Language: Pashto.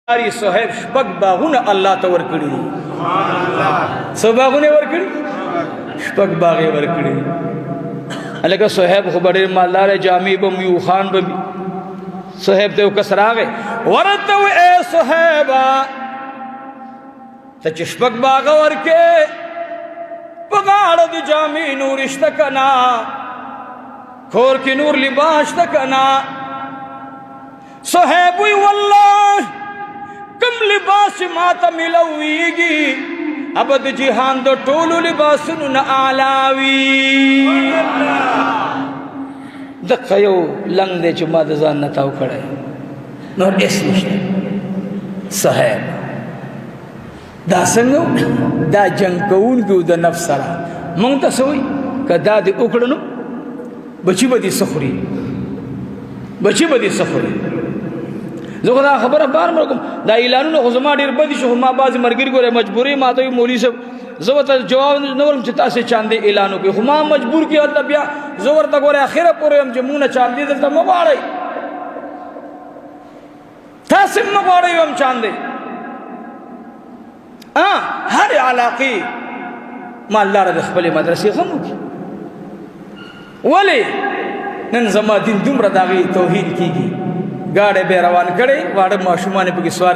صہیب شپک باغون اللہ تا ورکڑی سو باغون ورکڑی شپک باغی ورکڑی علیکہ صہیب خبر مالدار جامی بم یو خان بم صہیب تے کسر آگئے ورتو اے صہیبا تا چشپک باغ ورکے پگاڑ دی جامی نورشتکنا کھور کی نور لباشتکنا صہیبوی واللہ کم لباس ماتا ملویگی ابد جہان دو ٹولو لباسنو نا آلاوی دقا یو لنگ دے چو ما دزان نتاو کڑے نور اس نشتے صحیب دا سنگو دا جنگ کون کیو دا نفس سرا مونگتا سوئی کہ دا دی اکڑنو بچی بدی سخوری بچی بدی سخوری زو خدا خبر بار مرکم دا اعلانو نو خزما دیر بدی شو ما بازی مرگری کو رہے مجبوری ما توی مولی سب زوتا جواب نورم چتا سے چاندے اعلانو کی خما مجبور کی اللہ بیا زور تا کو رہے آخرہ پورے ہم جمعون چاندے دلتا مباڑی تاسم مباڑی ہم چاندے ہر علاقی ما اللہ رد اخبالی مدرسی غمو کی ولی نن زمان دین دوم رداغی توہین کی گی گاڑے بے روان کڑے واڑے معشومانے پکی سوار